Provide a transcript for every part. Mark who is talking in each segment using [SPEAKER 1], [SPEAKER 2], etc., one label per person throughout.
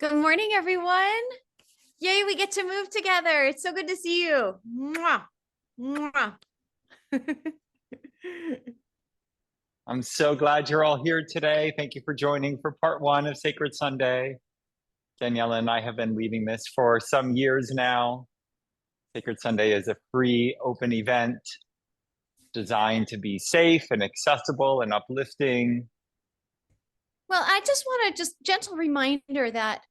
[SPEAKER 1] Good morning, everyone. Yay, we get to move together. It's so good to see you. Mwah. Mwah.
[SPEAKER 2] I'm so glad you're all here today. Thank you for joining for part one of Sacred Sunday. Daniela and I have been leading this for some years now. Sacred Sunday is a free, open event designed to be safe and accessible and uplifting.
[SPEAKER 1] Well, I just want to gentle reminder that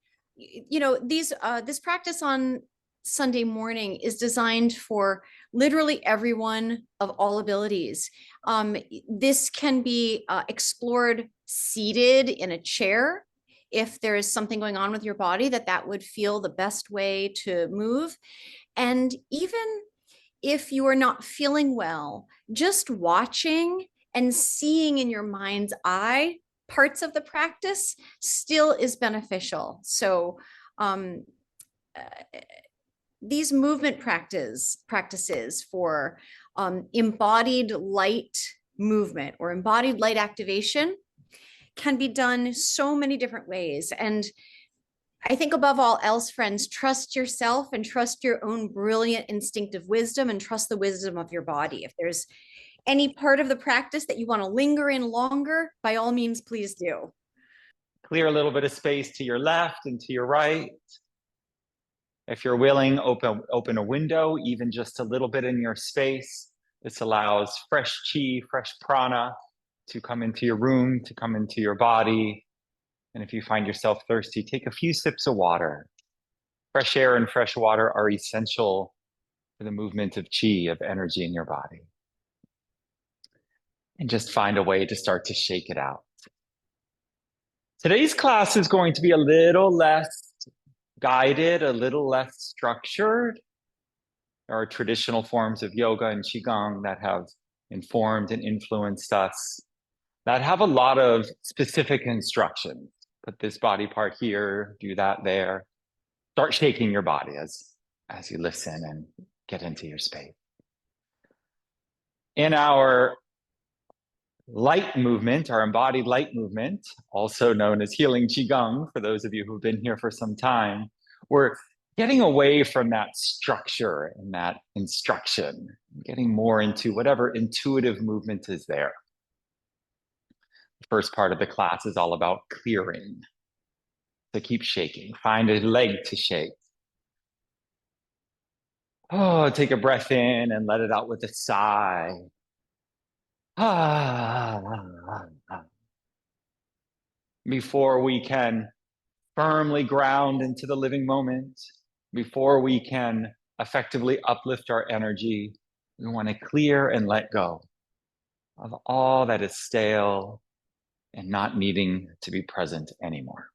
[SPEAKER 1] this practice on Sunday morning is designed for literally everyone of all abilities. This can be explored seated in a chair. If there is something going on with your body, that would feel the best way to move. And even if you are not feeling well, just watching and seeing in your mind's eye parts of the practice still is beneficial. So these movement practices for embodied light movement or embodied light activation can be done so many different ways. And I think above all else, friends, trust yourself and trust your own brilliant instinctive wisdom and trust the wisdom of your body. If there's any part of the practice that you want to linger in longer, by all means, please do.
[SPEAKER 2] Clear a little bit of space to your left and to your right. If you're willing, open a window, even just a little bit in your space. This allows fresh chi, fresh prana to come into your room, to come into your body. And if you find yourself thirsty, take a few sips of water. Fresh air and fresh water are essential for the movement of chi, of energy in your body. And just find a way to start to shake it out. Today's class is going to be a little less guided, a little less structured. There are traditional forms of yoga and Qigong that have informed and influenced us, that have a lot of specific instructions. Put this body part here, do that there. Start shaking your body as you listen and get into your space. In our light movement, our embodied light movement, also known as healing Qigong, for those of you who've been here for some time, we're getting away from that structure and that instruction, getting more into whatever intuitive movement is there. The first part of the class is all about clearing. So keep shaking. Find a leg to shake. Oh, take a breath in and let it out with a sigh. Before we can firmly ground into the living moment, before we can effectively uplift our energy, we want to clear and let go of all that is stale and not needing to be present anymore.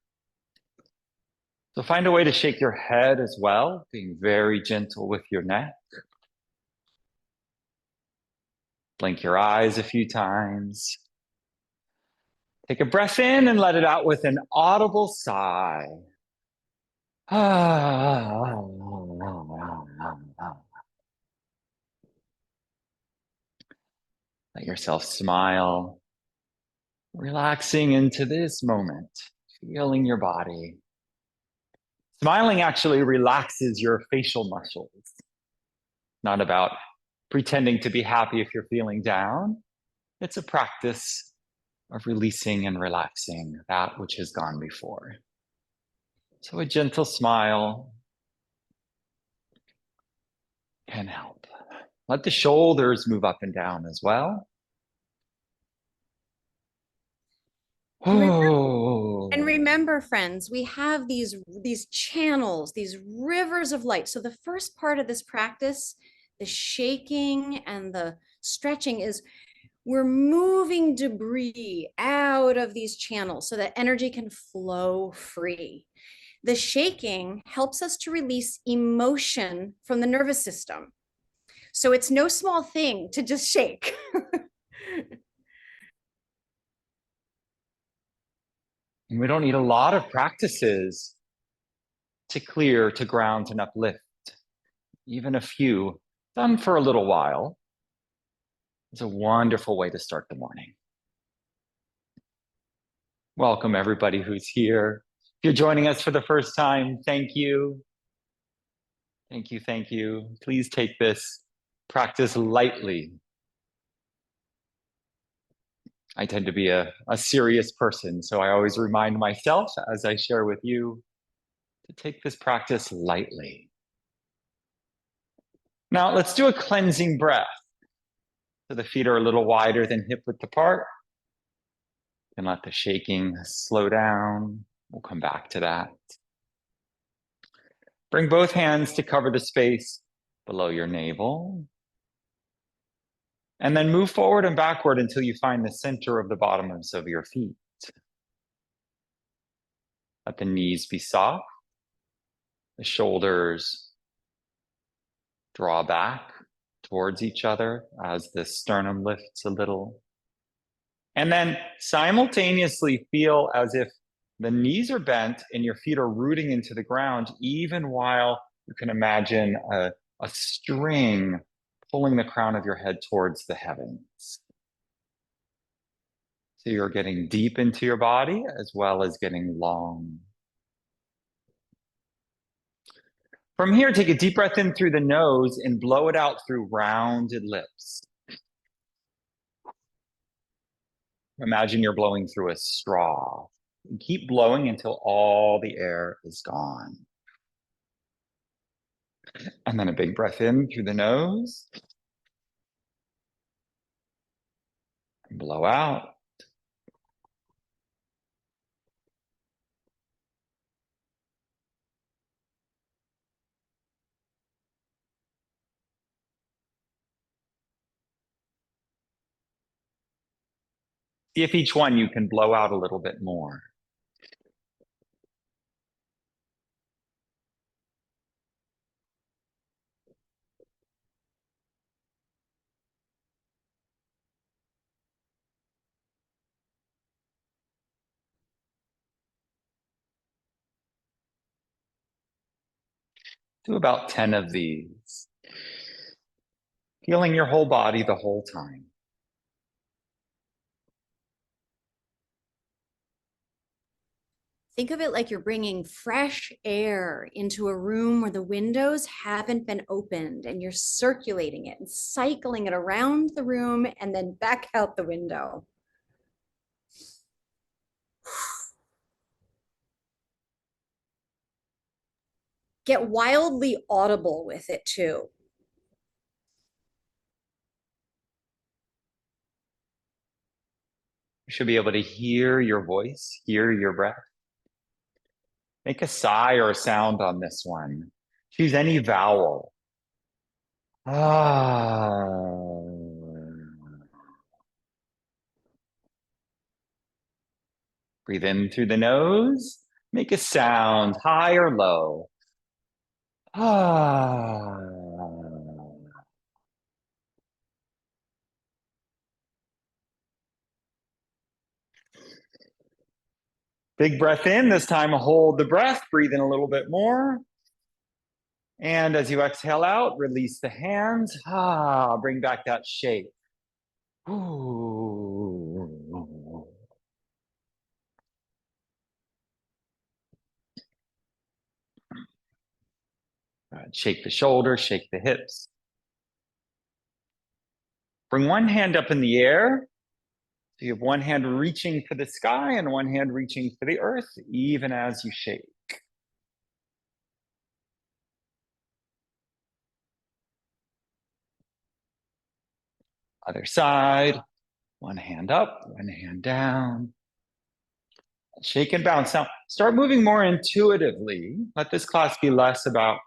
[SPEAKER 2] So find a way to shake your head as well, being very gentle with your neck. Blink your eyes a few times. Take a breath in and let it out with an audible sigh. Let yourself smile, relaxing into this moment, feeling your body. Smiling actually relaxes your facial muscles. Not about pretending to be happy if you're feeling down. It's a practice of releasing and relaxing that which has gone before. So a gentle smile can help. Let the shoulders move up and down as well.
[SPEAKER 1] And remember, friends, we have these channels, these rivers of light. So the first part of this practice, the shaking and the stretching, is we're moving debris out of these channels so that energy can flow free. The shaking helps us to release emotion from the nervous system. So it's no small thing to just shake.
[SPEAKER 2] And we don't need a lot of practices to clear, to ground, and uplift. Even a few done for a little while is a wonderful way to start the morning. Welcome everybody who's here. If you're joining us for the first time, thank you. Thank you, thank you. Please take this practice lightly. I tend to be a serious person, so I always remind myself as I share with you to take this practice lightly. Now, let's do a cleansing breath. So the feet are a little wider than hip width apart. And let the shaking slow down. We'll come back to that. Bring both hands to cover the space below your navel. And then move forward and backward until you find the center of the bottoms of your feet. Let the knees be soft. The shoulders draw back towards each other as the sternum lifts a little. And then simultaneously feel as if the knees are bent and your feet are rooting into the ground, even while you can imagine a string pulling the crown of your head towards the heavens. So you're getting deep into your body as well as getting long. From here, take a deep breath in through the nose and blow it out through rounded lips. Imagine you're blowing through a straw. And keep blowing until all the air is gone. And then a big breath in through the nose. And blow out. See if each one you can blow out a little bit more. Do about 10 of these. Feeling your whole body the whole time.
[SPEAKER 1] Think of it like you're bringing fresh air into a room where the windows haven't been opened, and you're circulating it and cycling it around the room and then back out the window. Get wildly audible with it too.
[SPEAKER 2] You should be able to hear your voice, hear your breath. Make a sigh or a sound on this one. Choose any vowel. Ah. Breathe in through the nose. Make a sound, high or low. Ah. Big breath in. This time, hold the breath. Breathe in a little bit more. And as you exhale out, release the hands. Ah, bring back that shape. Ooh. Shake the shoulders, shake the hips. Bring one hand up in the air. So you have one hand reaching for the sky and one hand reaching for the earth, even as you shake. Other side, one hand up, one hand down. Shake and bounce. Now, start moving more intuitively. Let this class be less about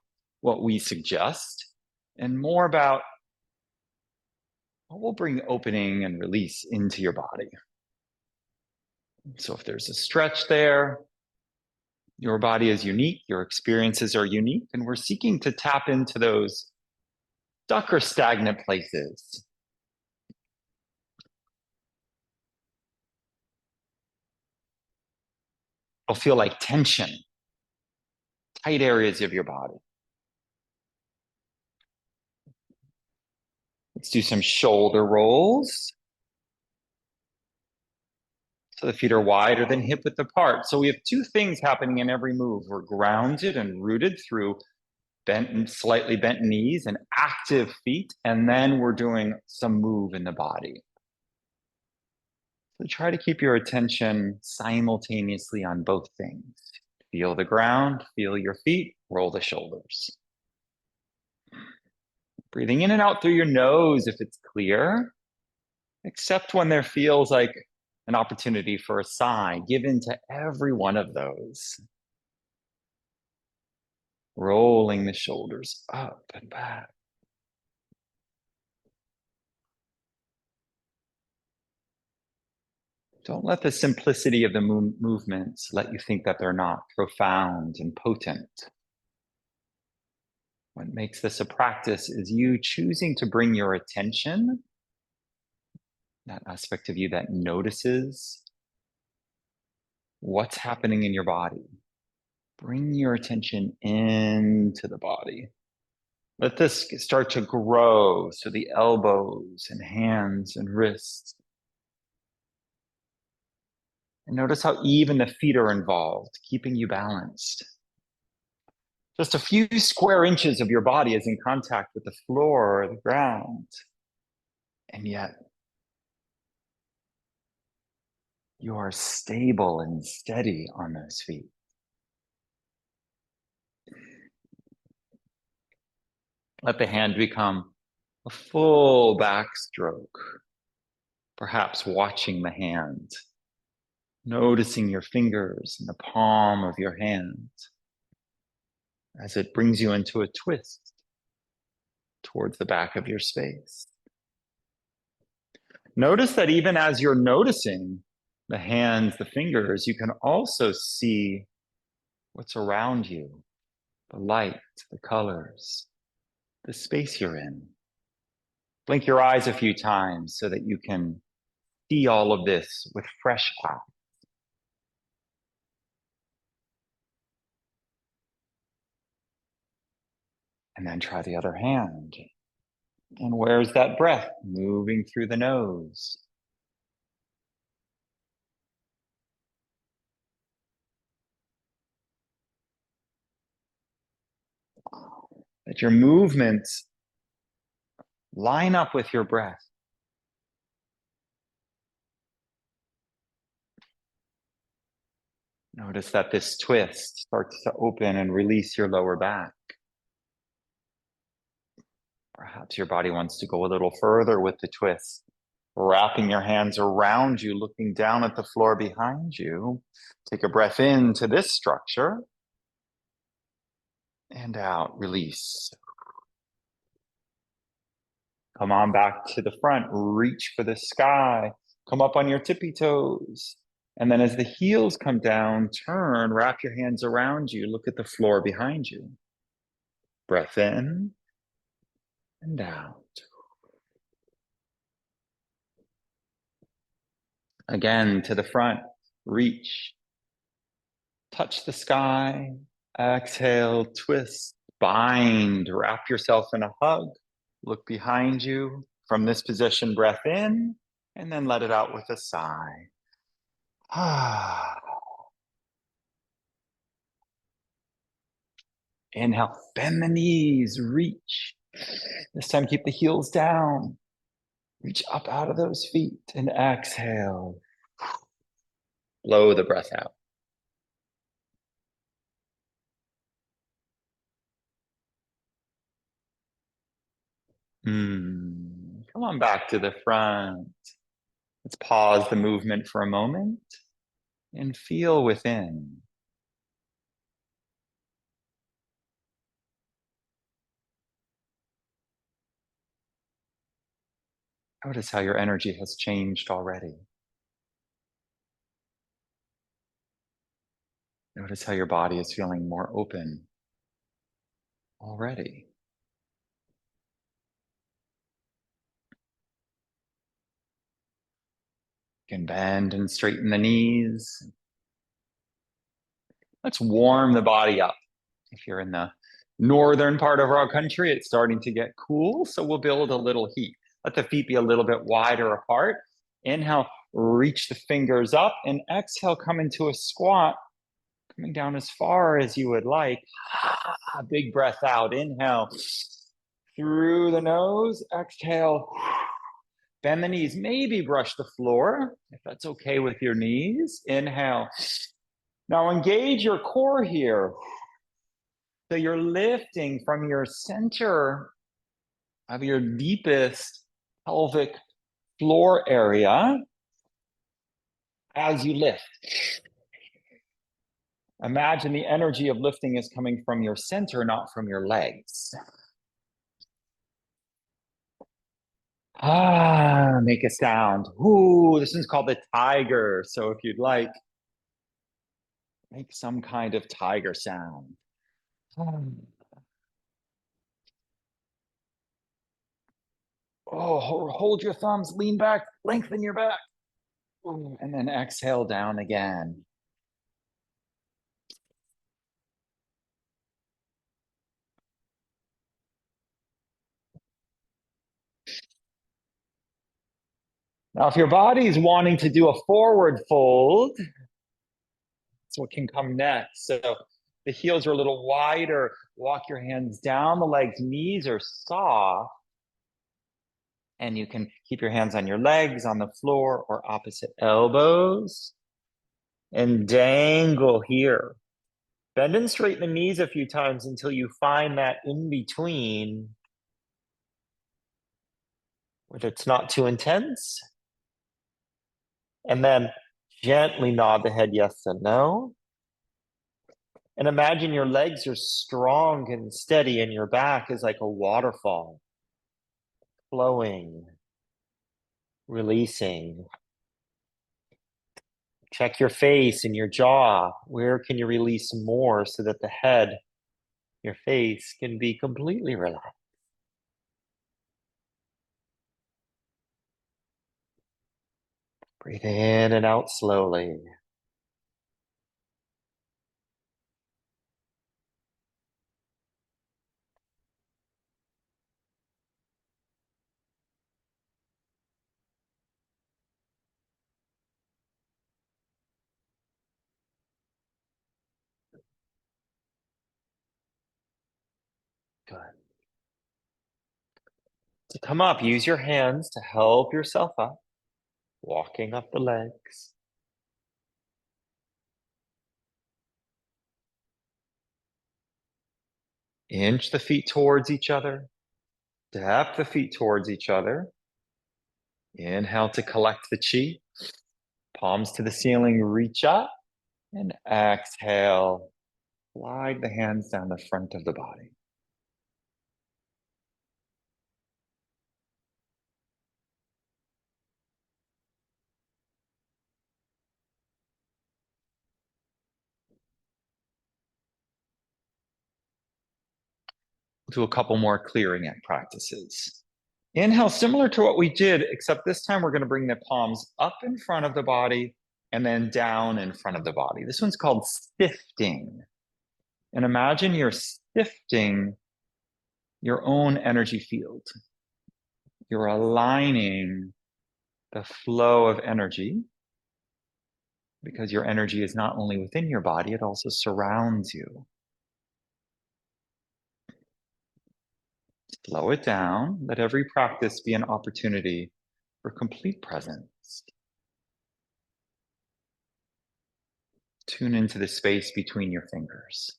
[SPEAKER 2] what we suggest and more about what will bring opening and release into your body. So if there's a stretch there, your body is unique, your experiences are unique, and we're seeking to tap into those stuck or stagnant places. It'll feel like tension, tight areas of your body. Let's do some shoulder rolls. So the feet are wider than hip width apart. So we have two things happening in every move. We're grounded and rooted through bent, slightly bent knees and active feet. And then we're doing some move in the body. So try to keep your attention simultaneously on both things. Feel the ground, feel your feet, roll the shoulders. Breathing in and out through your nose if it's clear, except when there feels like an opportunity for a sigh. Give into every one of those. Rolling the shoulders up and back. Don't let the simplicity of the movements let you think that they're not profound and potent. What makes this a practice is you choosing to bring your attention, that aspect of you that notices what's happening in your body. Bring your attention into the body. Let this start to grow. So the elbows and hands and wrists. And notice how even the feet are involved, keeping you balanced. Just a few square inches of your body is in contact with the floor or the ground. And yet, you are stable and steady on those feet. Let the hand become a full backstroke, perhaps watching the hand, noticing your fingers in the palm of your hand as it brings you into a twist towards the back of your space. Notice that even as you're noticing the hands, the fingers, you can also see what's around you, the light, the colors, the space you're in. Blink your eyes a few times so that you can see all of this with fresh eyes. And then try the other hand. And where's that breath moving through the nose? Let your movements line up with your breath. Notice that this twist starts to open and release your lower back. Perhaps your body wants to go a little further with the twist, wrapping your hands around you, looking down at the floor behind you. Take a breath into this structure and out, release. Come on back to the front, reach for the sky, come up on your tippy toes. And then as the heels come down, turn, wrap your hands around you, look at the floor behind you. Breath in and out. Again, to the front, reach, touch the sky, exhale, twist, bind, wrap yourself in a hug, look behind you. From this position, breath in, and then let it out with a sigh. Inhale, bend the knees, reach. This time, keep the heels down. Reach up out of those feet and exhale. Blow the breath out. Come on back to the front. Let's pause the movement for a moment and feel within. Notice how your energy has changed already. Notice how your body is feeling more open already. You can bend and straighten the knees. Let's warm the body up. If you're in the northern part of our country, it's starting to get cool, so we'll build a little heat. Let the feet be a little bit wider apart. Inhale, reach the fingers up, and exhale, come into a squat, coming down as far as you would like. Big breath out. Inhale through the nose. Exhale. Bend the knees. Maybe brush the floor if that's okay with your knees. Inhale. Now engage your core here. So you're lifting from your center of your deepest pelvic floor area as you lift. Imagine the energy of lifting is coming from your center, not from your legs. Make a sound. Ooh, this one's called the tiger. So if you'd like, make some kind of tiger sound. Oh, hold your thumbs, lean back, lengthen your back. And then exhale down again. Now, if your body's wanting to do a forward fold, that's what can come next. So the heels are a little wider. Walk your hands down the legs. Knees are soft. And you can keep your hands on your legs, on the floor, or opposite elbows. And dangle here. Bend and straighten the knees a few times until you find that in between where it's not too intense. And then gently nod the head yes and no. And imagine your legs are strong and steady and your back is like a waterfall, flowing, releasing. Check your face and your jaw. Where can you release more so that the head, your face, can be completely relaxed? Breathe in and out slowly. Good. To come up, use your hands to help yourself up, walking up the legs. Inch the feet towards each other. Step the feet towards each other. Inhale to collect the chi. Palms to the ceiling, reach up. And exhale, slide the hands down the front of the body. We'll do a couple more clearing practices. Inhale, similar to what we did, except this time we're going to bring the palms up in front of the body and then down in front of the body. This one's called sifting. And imagine you're sifting your own energy field. You're aligning the flow of energy because your energy is not only within your body, it also surrounds you. Slow it down. Let every practice be an opportunity for complete presence. Tune into the space between your fingers.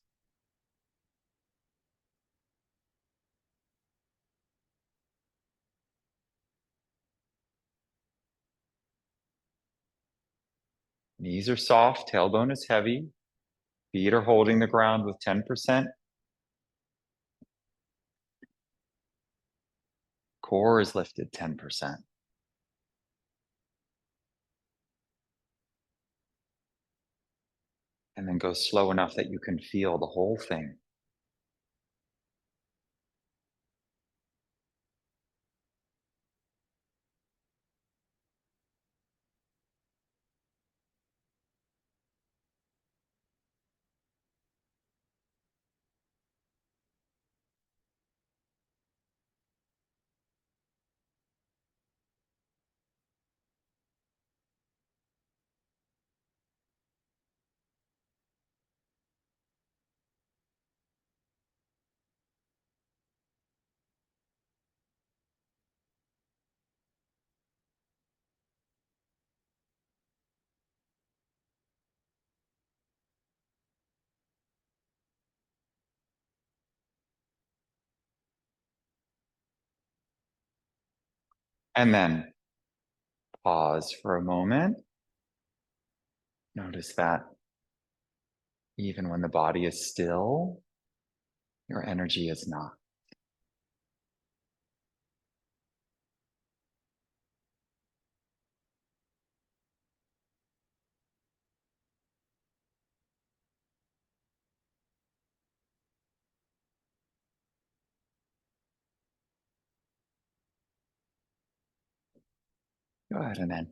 [SPEAKER 2] Knees are soft, tailbone is heavy. Feet are holding the ground with 10%. Core is lifted 10%. And then go slow enough that you can feel the whole thing. And then pause for a moment. Notice that even when the body is still, your energy is not. Go ahead and then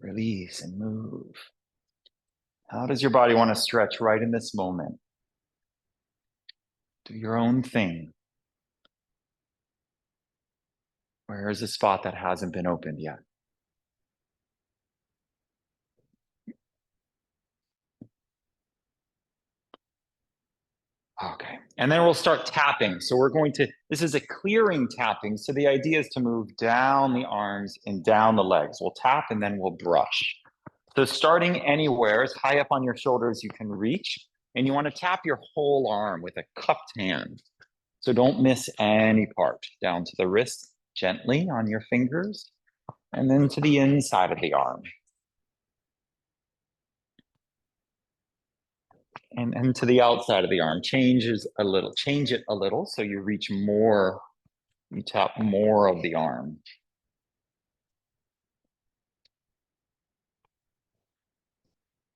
[SPEAKER 2] release and move. How does your body want to stretch right in this moment? Do your own thing. Where is a spot that hasn't been opened yet? Okay, and then we'll start tapping. So we're going to, this is a clearing tapping. So the idea is to move down the arms and down the legs. We'll tap and then we'll brush. So starting anywhere, as high up on your shoulders you can reach, and you want to tap your whole arm with a cupped hand. So don't miss any part. Down to the wrist, gently on your fingers, and then to the inside of the arm. And to the outside of the arm. Change it a little so you reach more, you tap more of the arm.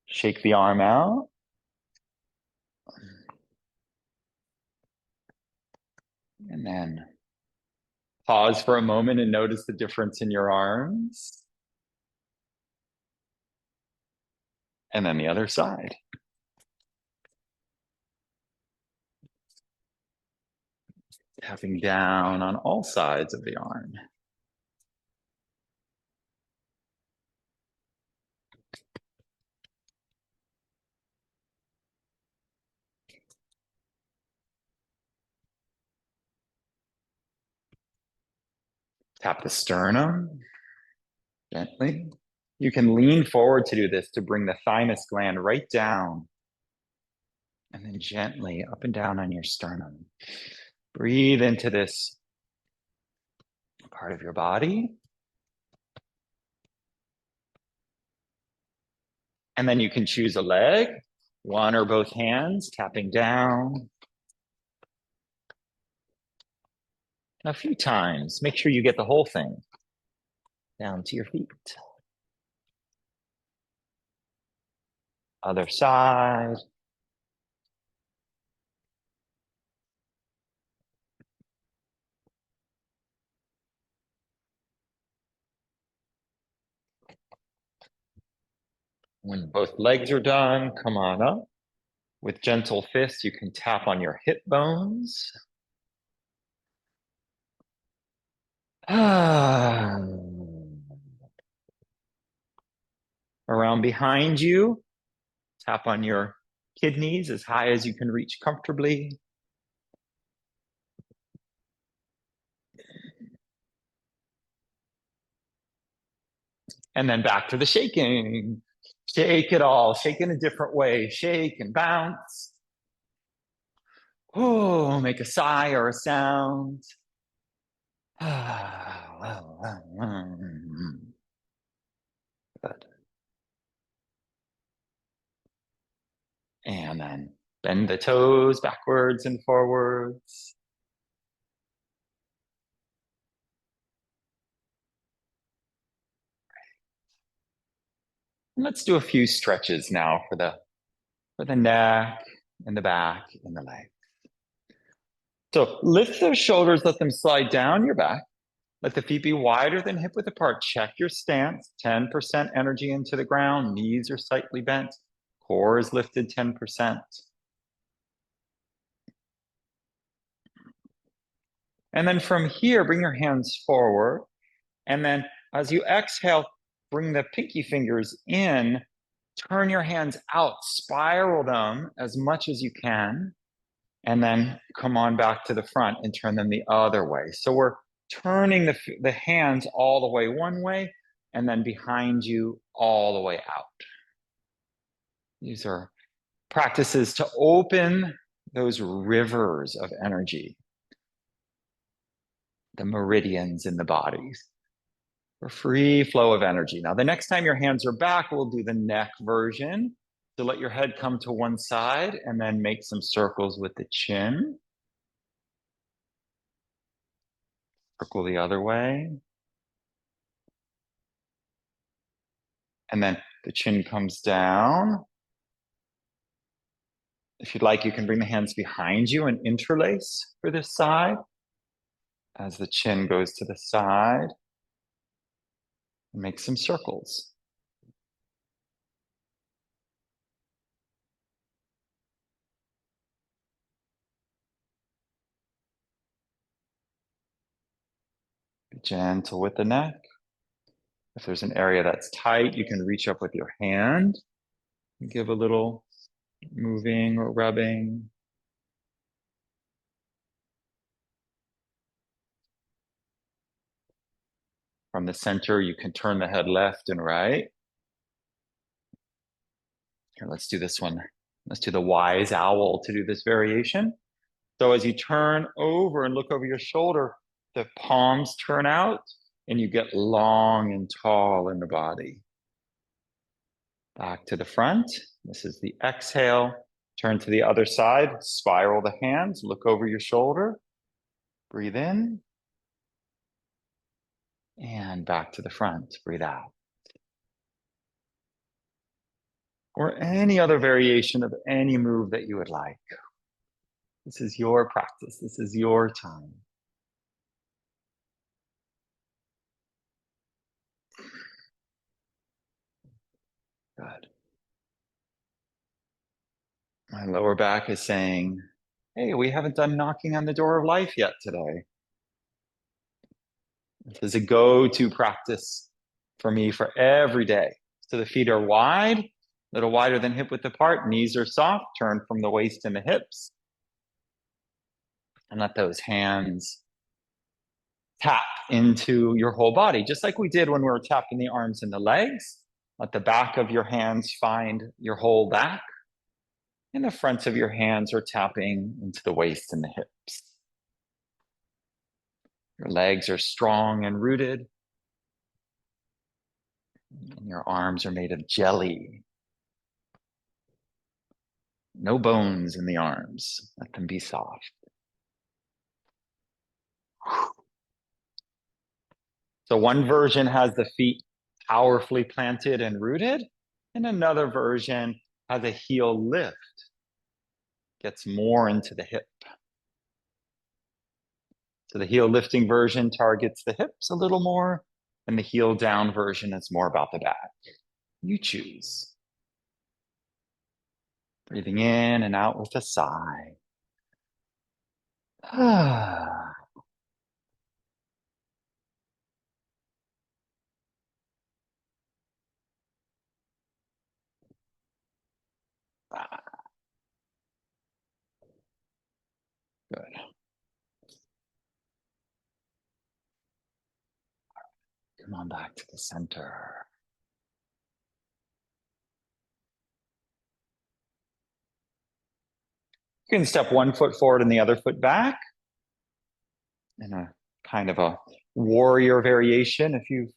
[SPEAKER 2] Shake the arm out. And then pause for a moment and notice the difference in your arms. And then the other side. Tapping down on all sides of the arm. Tap the sternum gently. You can lean forward to do this to bring the thymus gland right down. And then gently up and down on your sternum. Breathe into this part of your body. And then you can choose a leg, one or both hands, tapping down. A few times. Make sure you get the whole thing down to your feet. Other side. When both legs are done, come on up. With gentle fists, you can tap on your hip bones. Around behind you, tap on your kidneys as high as you can reach comfortably. And then back to the shaking. Shake it all, shake in a different way. Shake and bounce. Oh, make a sigh or a sound. Good. And then bend the toes backwards and forwards. And let's do a few stretches now for the neck and the back and the legs. So lift those shoulders, let them slide down your back. Let the feet be wider than hip width apart. Check your stance, 10% energy into the ground. Knees are slightly bent. Core is lifted 10%. And then from here, bring your hands forward. And then as you exhale, bring the pinky fingers in. Turn your hands out, spiral them as much as you can. And then come on back to the front and turn them the other way. So we're turning the hands all the way one way and then behind you all the way out. These are practices to open those rivers of energy, the meridians in the bodies. for free flow of energy. Now, the next time your hands are back, we'll do the neck version. So let your head come to one side and then make some circles with the chin. Circle the other way. And then the chin comes down. If you'd like, you can bring the hands behind you and interlace for this side as the chin goes to the side. And make some circles. Be gentle with the neck. If there's an area that's tight, you can reach up with your hand and give a little moving or rubbing. From the center, you can turn the head left and right. Here, let's do this one. Let's do the wise owl to do this variation. So as you turn over and look over your shoulder, the palms turn out and you get long and tall in the body. Back to the front. This is the exhale. Turn to the other side, spiral the hands, look over your shoulder, breathe in, and back to the front, breathe out. Or any other variation of any move that you would like. This is your practice. This is your time. Good. My lower back is saying, hey, we haven't done knocking on the door of life yet today. This is a go-to practice for me for every day. So the feet are wide, a little wider than hip width apart. Knees are soft, turn from the waist and the hips. And let those hands tap into your whole body, just like we did when we were tapping the arms and the legs. Let the back of your hands find your whole back. And the fronts of your hands are tapping into the waist and the hips. Your legs are strong and rooted. And your arms are made of jelly. No bones in the arms. Let them be soft. So one version has the feet powerfully planted and rooted, and another version has a heel lift. Gets more into the hip. So the heel lifting version targets the hips a little more, and the heel down version is more about the back. You choose. Breathing in and out with a sigh. Good. Come on back to the center. You can step one foot forward and the other foot back in a kind of a warrior variation if you've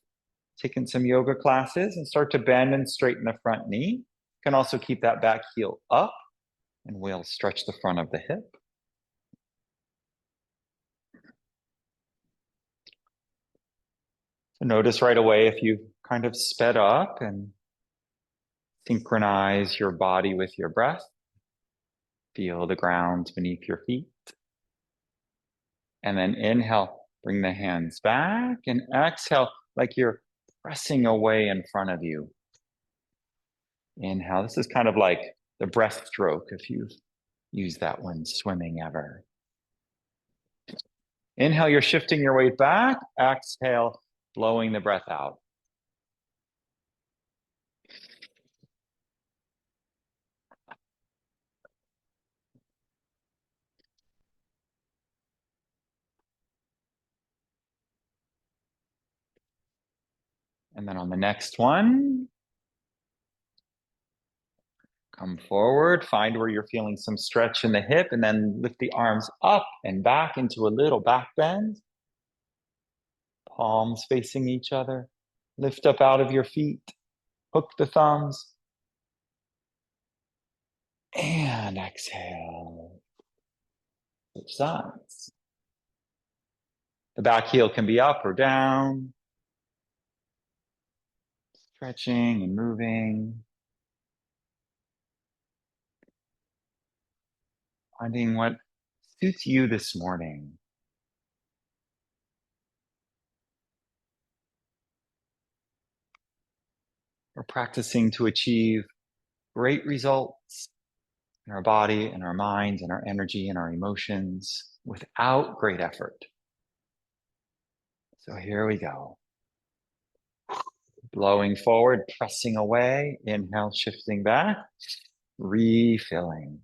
[SPEAKER 2] taken some yoga classes, and start to bend and straighten the front knee. You can also keep that back heel up, and we'll stretch the front of the hip. So notice right away if you've kind of sped up and synchronize your body with your breath. Feel the ground beneath your feet. And then inhale, bring the hands back, and exhale like you're pressing away in front of you. Inhale. This is kind of like the breaststroke if you've used that when swimming ever. Inhale, you're shifting your weight back. Exhale, blowing the breath out. And then on the next one, come forward, find where you're feeling some stretch in the hip, and then lift the arms up and back into a little back bend. Palms facing each other. Lift up out of your feet. Hook the thumbs. And exhale. Switch sides. The back heel can be up or down. Stretching and moving. Finding what suits you this morning. We're practicing to achieve great results in our body, in our minds, in our energy, in our emotions without great effort. So here we go. Blowing forward, pressing away. Inhale, shifting back, refilling.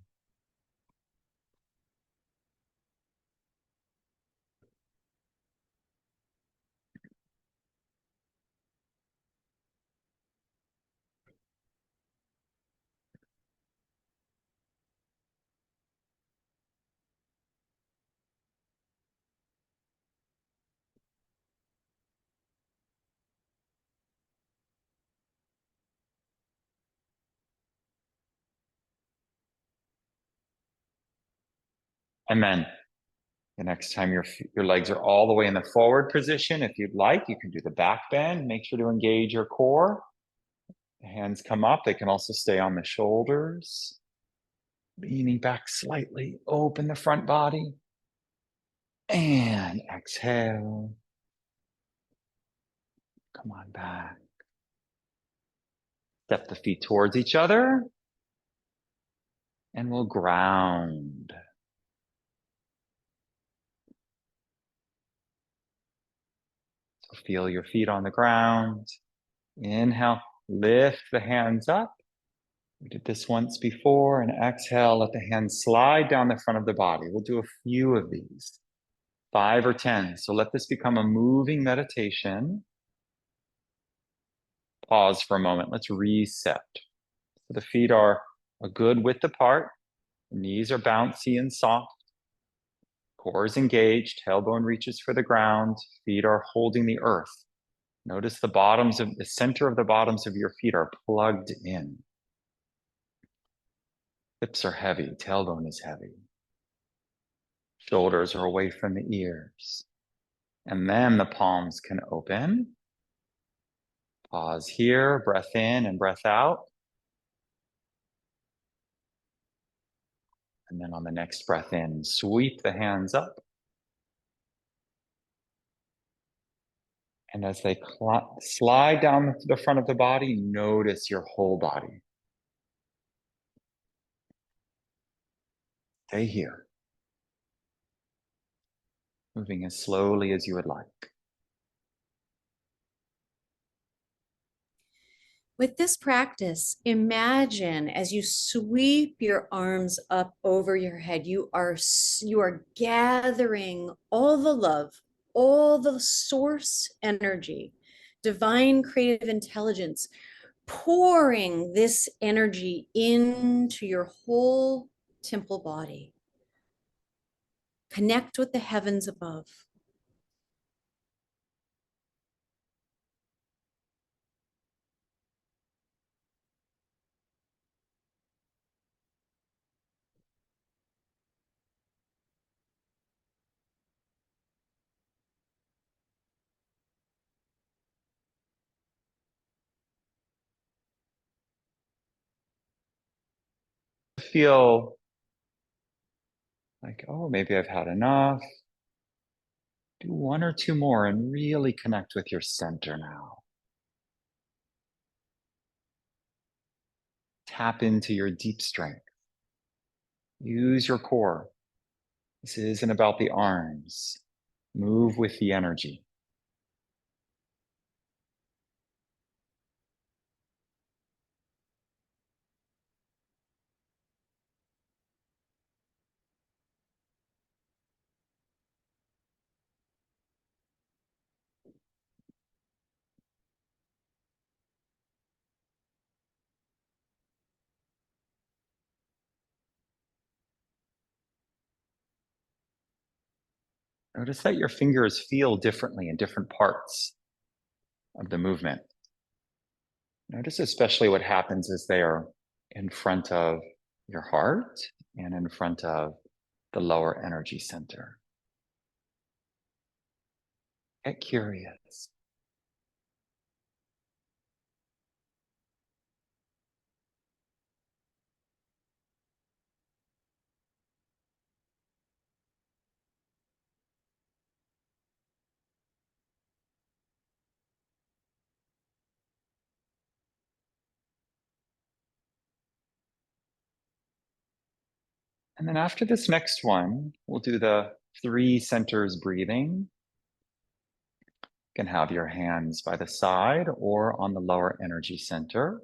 [SPEAKER 2] And then the next time your legs are all the way in the forward position, if you'd like, you can do the back bend. Make sure to engage your core. The hands come up. They can also stay on the shoulders. Leaning back slightly. Open the front body. And exhale. Come on back. Step the feet towards each other. And we'll ground. So feel your feet on the ground. Inhale, lift the hands up. We did this once before. And exhale, let the hands slide down the front of the body. We'll do a few of these, 5 or 10. So let this become a moving meditation. Pause for a moment. Let's reset. So the feet are a good width apart. The knees are bouncy and soft. Core is engaged. Tailbone reaches for the ground. Feet are holding the earth. Notice the center of the bottoms of your feet are plugged in. Hips are heavy. Tailbone is heavy. Shoulders are away from the ears. And then the palms can open. Pause here. Breath in and breath out. And then on the next breath in, sweep the hands up. And as they slide down the front of the body, notice your whole body. Stay here. Moving as slowly as you would like.
[SPEAKER 1] With this practice, imagine as you sweep your arms up over your head, you are gathering all the love, all the source energy, divine creative intelligence, pouring this energy into your whole temple body. Connect with the heavens above.
[SPEAKER 2] Feel like, oh, maybe I've had enough. Do 1 or 2 more and really connect with your center now. Tap into your deep strength. Use your core. This isn't about the arms. Move with the energy. Notice that your fingers feel differently in different parts of the movement. Notice especially what happens as they are in front of your heart and in front of the lower energy center. Get curious. And then after this next one, we'll do the 3 centers breathing. You can have your hands by the side or on the lower energy center.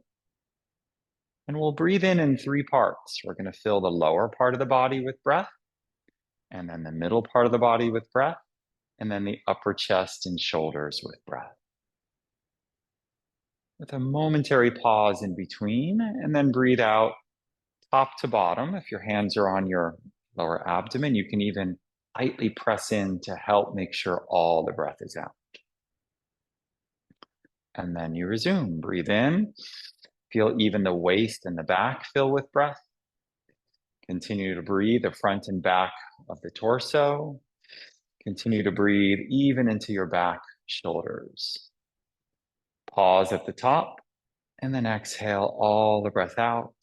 [SPEAKER 2] And we'll breathe in 3 parts. We're going to fill the lower part of the body with breath, and then the middle part of the body with breath, and then the upper chest and shoulders with breath. With a momentary pause in between, and then breathe out top to bottom. If your hands are on your lower abdomen, you can even lightly press in to help make sure all the breath is out. And then you resume. Breathe in. Feel even the waist and the back fill with breath. Continue to breathe the front and back of the torso. Continue to breathe even into your back shoulders. Pause at the top, and then exhale all the breath out.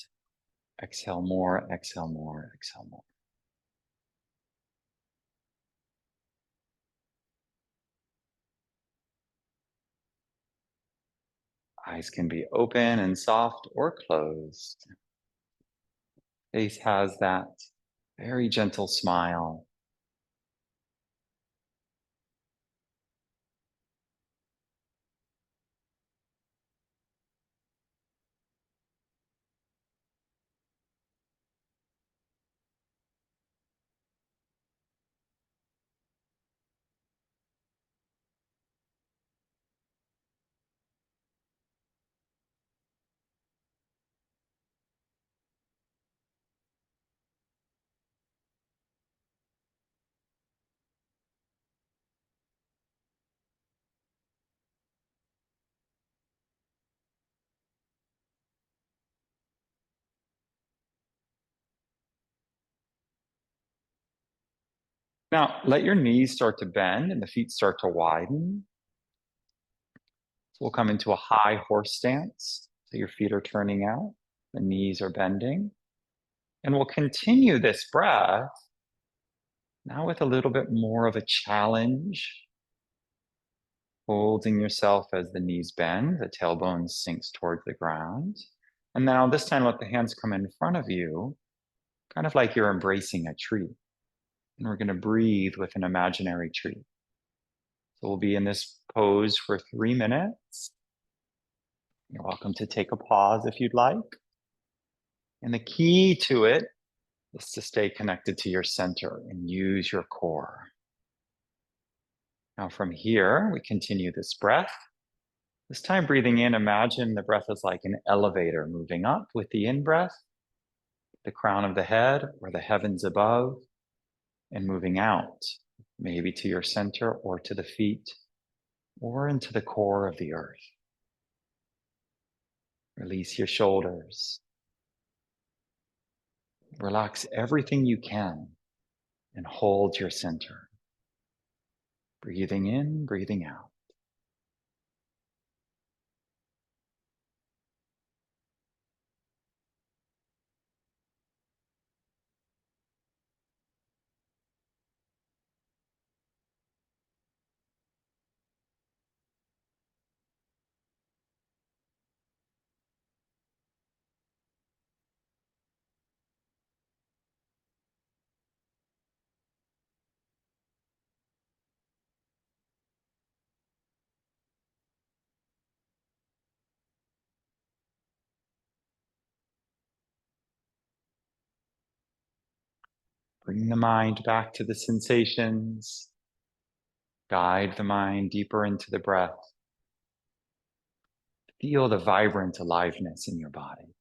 [SPEAKER 2] Exhale more, exhale more, exhale more. Eyes can be open and soft or closed. Face has that very gentle smile. Now, let your knees start to bend and the feet start to widen. So we'll come into a high horse stance. So your feet are turning out, the knees are bending. And we'll continue this breath now with a little bit more of a challenge. Holding yourself as the knees bend, the tailbone sinks towards the ground. And now this time, let the hands come in front of you, kind of like you're embracing a tree. And we're going to breathe with an imaginary tree. So we'll be in this pose for 3 minutes. You're welcome to take a pause if you'd like. And the key to it is to stay connected to your center and use your core. Now from here, we continue this breath. This time breathing in, imagine the breath is like an elevator moving up with the in-breath, the crown of the head or the heavens above, and moving out, maybe to your center or to the feet or into the core of the earth. Release your shoulders. Relax everything you can and hold your center. Breathing in, breathing out. Bring the mind back to the sensations. Guide the mind deeper into the breath. Feel the vibrant aliveness in your body.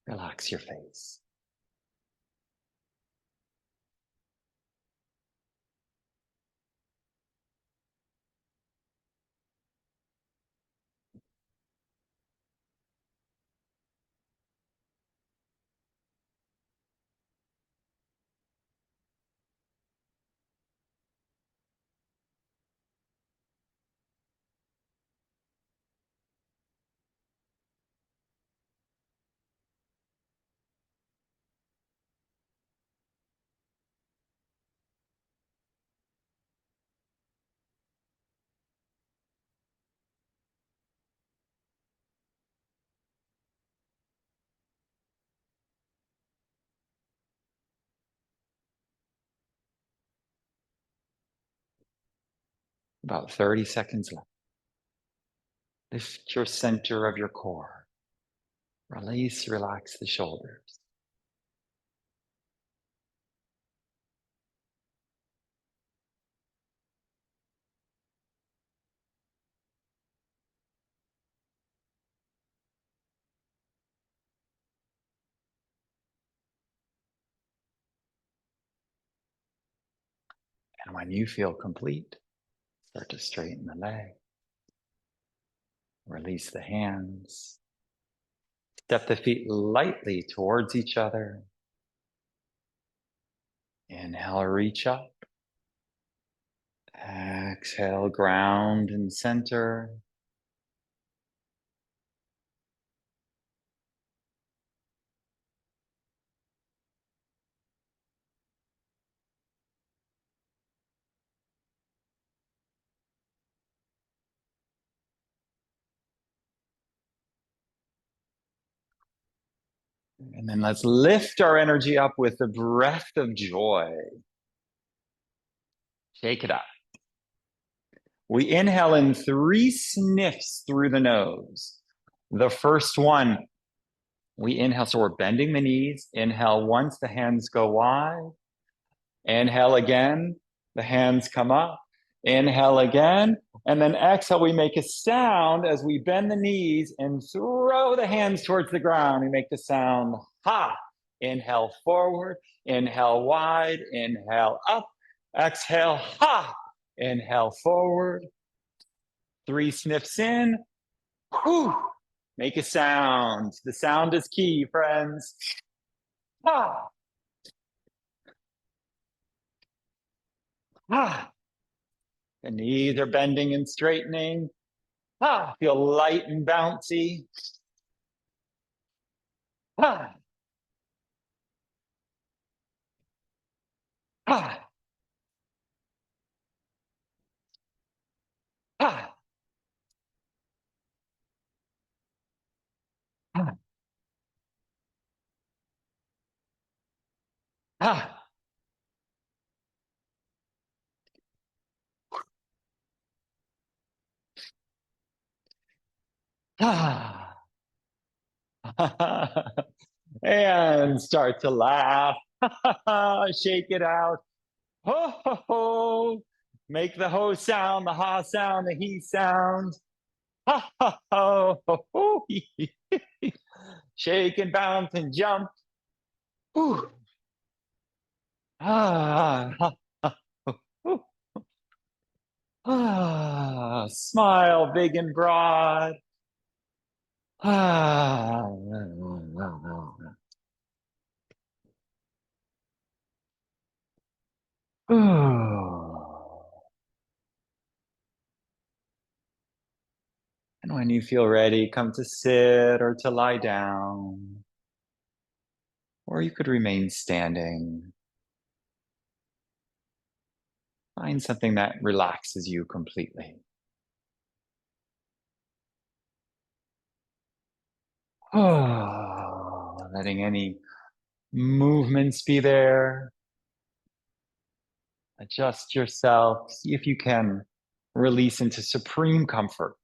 [SPEAKER 2] Relax your face. About 30 seconds left. Lift your center of your core. Release, relax the shoulders. And when you feel complete, start to straighten the leg. Release the hands. Step the feet lightly towards each other. Inhale, reach up. Exhale, ground and center. And then let's lift our energy up with the breath of joy. Shake it up. We inhale in 3 sniffs through the nose. The first one, we inhale, so we're bending the knees. Inhale once, the hands go wide. Inhale again, the hands come up. Inhale again, and then exhale, we make a sound as we bend the knees and throw the hands towards the ground. We make the sound ha. Inhale forward, inhale wide, inhale up, exhale ha. Inhale forward, 3 sniffs in, whew. Make a sound. The sound is key, friends. Ha. Ha. The knees are bending and straightening. Ah, feel light and bouncy. Ah, ah, ah, ah, ah, ah. And start to laugh. Shake it out. Ho, ho, ho. Make the ho sound, the ha sound, the he sound. Ha, ha, ho, ho, ho. Shake and bounce and jump. Ooh. Ah, ha, ha, ho, ah, smile big and broad. Ah. And when you feel ready, come to sit or to lie down. Or you could remain standing. Find something that relaxes you completely. Letting any movements be there. Adjust yourself. See if you can release into supreme comfort.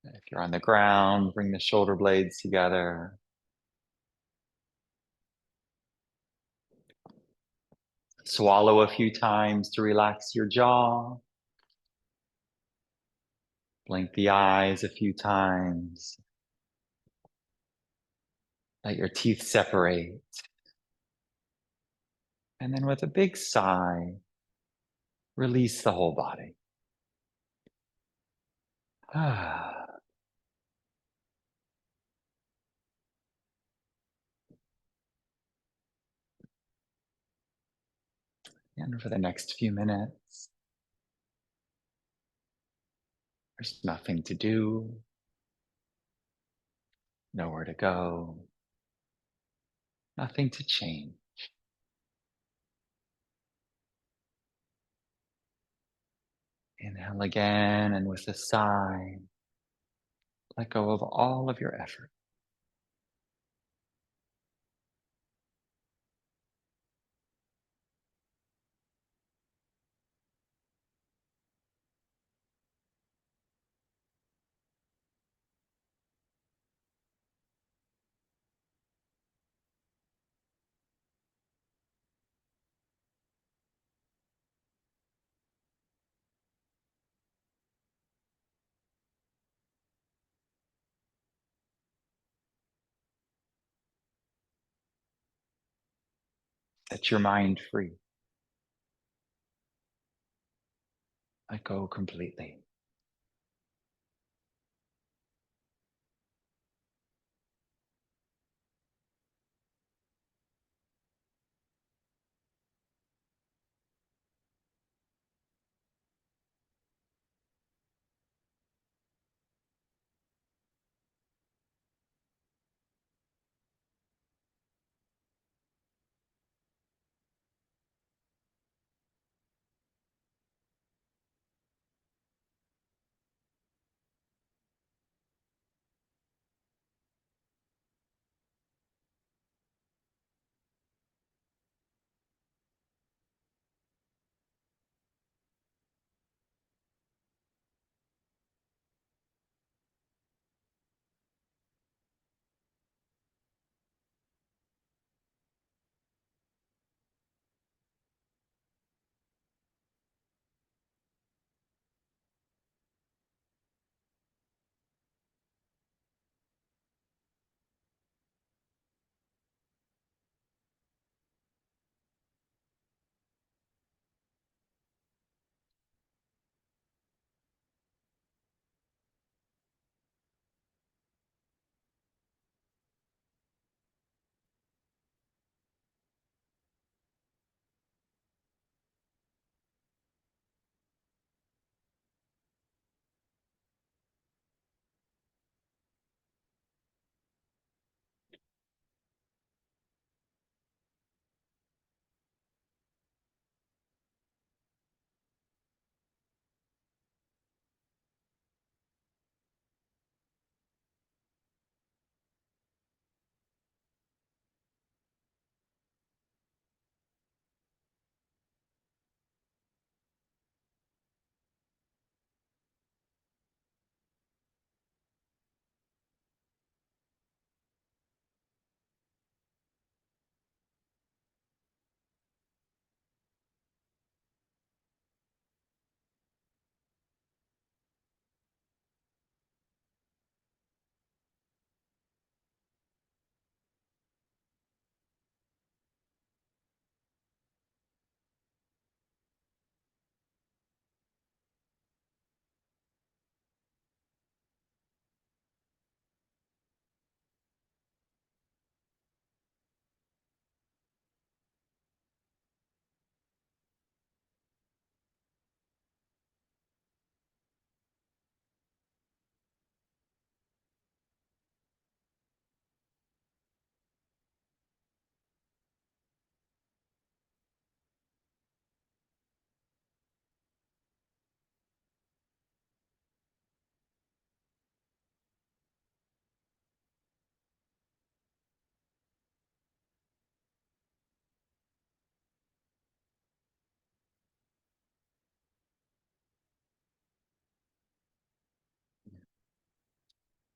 [SPEAKER 2] If you're on the ground, bring the shoulder blades together. Swallow a few times to relax your jaw. Blink the eyes a few times. Let your teeth separate. And then with a big sigh, release the whole body. And for the next few minutes, there's nothing to do, nowhere to go, nothing to change. Inhale again, and with a sigh, let go of all of your effort. Set your mind free. Let go completely.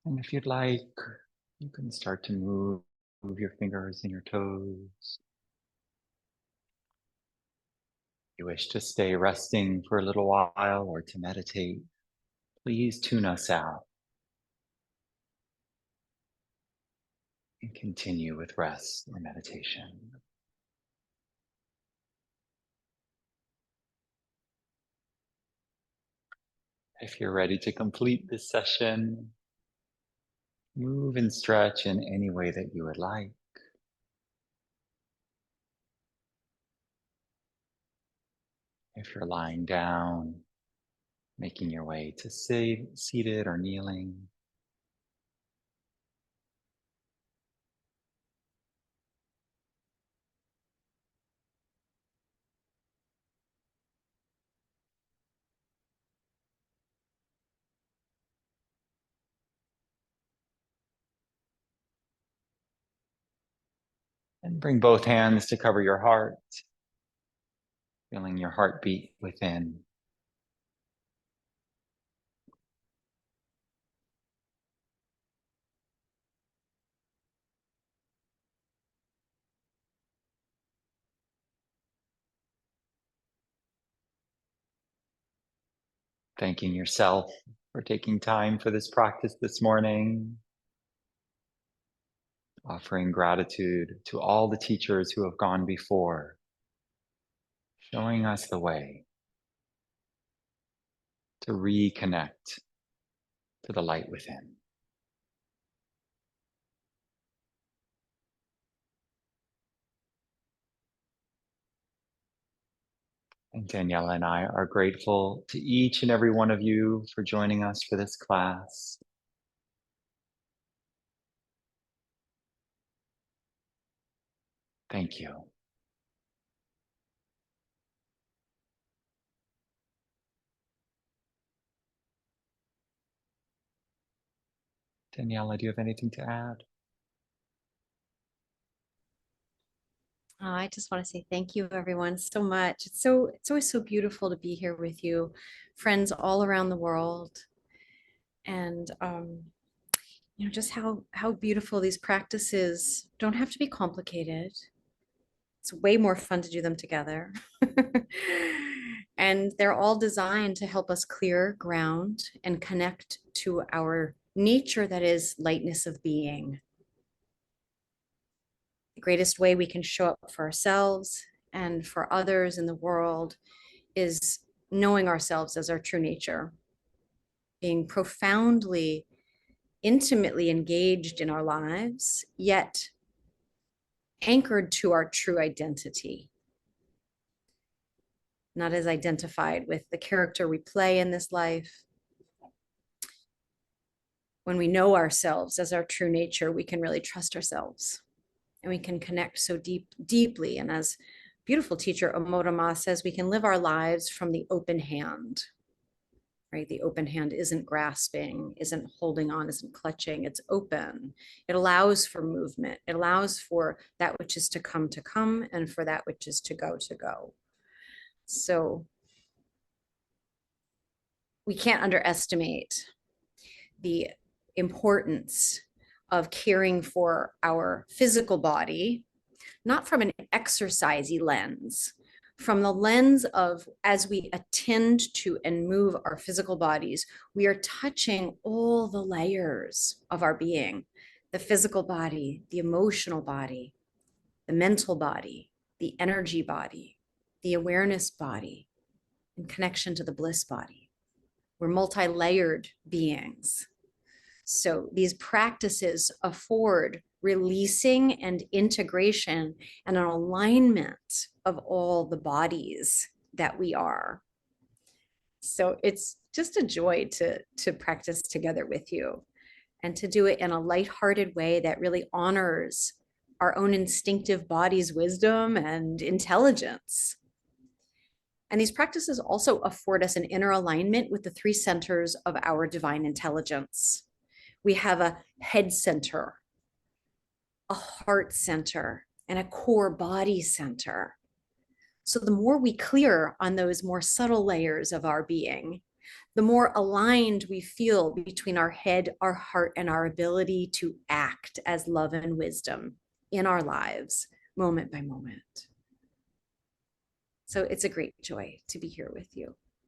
[SPEAKER 2] And if you'd like, you can start to move your fingers and your toes. If you wish to stay resting for a little while or to meditate, please tune us out and continue with rest or meditation. If you're ready to complete this session, move and stretch in any way that you would like. If you're lying down, making your way to seated or kneeling. And bring both hands to cover your heart, feeling your heartbeat within. Thanking yourself for taking time for this practice this morning. offering gratitude to all the teachers who have gone before, showing us the way to reconnect to the light within. And Daniela and I are grateful to each and every one of you for joining us for this class. Thank you. Daniela, do you have anything to add?
[SPEAKER 1] I just want to say thank you, everyone, so much. It's always so beautiful to be here with you, friends all around the world, and just how beautiful these practices don't have to be complicated. It's way more fun to do them together. And they're all designed to help us clear, ground, and connect to our nature that is lightness of being. The greatest way we can show up for ourselves and for others in the world is knowing ourselves as our true nature, being profoundly, intimately engaged in our lives, yet anchored to our true identity, not as identified with the character we play in this life. When we know ourselves as our true nature, we can really trust ourselves and we can connect so deeply. And as beautiful teacher Omodama says, we can live our lives from the open hand, right? The open hand isn't grasping, isn't holding on, isn't clutching, it's open. It allows for movement. It allows for that which is to come, and for that which is to go, to go. So we can't underestimate the importance of caring for our physical body, not from an exercisey lens, from the lens of as we attend to and move our physical bodies, we are touching all the layers of our being, the physical body, the emotional body, the mental body, the energy body, the awareness body, in connection to the bliss body. We're multi-layered beings. So these practices afford releasing and integration and an alignment of all the bodies that we are. So it's just a joy to practice together with you and to do it in a lighthearted way that really honors our own instinctive body's wisdom and intelligence. And these practices also afford us an inner alignment with the three centers of our divine intelligence. We have a head center, a heart center, and a core body center. So the more we clear on those more subtle layers of our being, the more aligned we feel between our head, our heart, and our ability to act as love and wisdom in our lives, moment by moment. So it's a great joy to be here with you.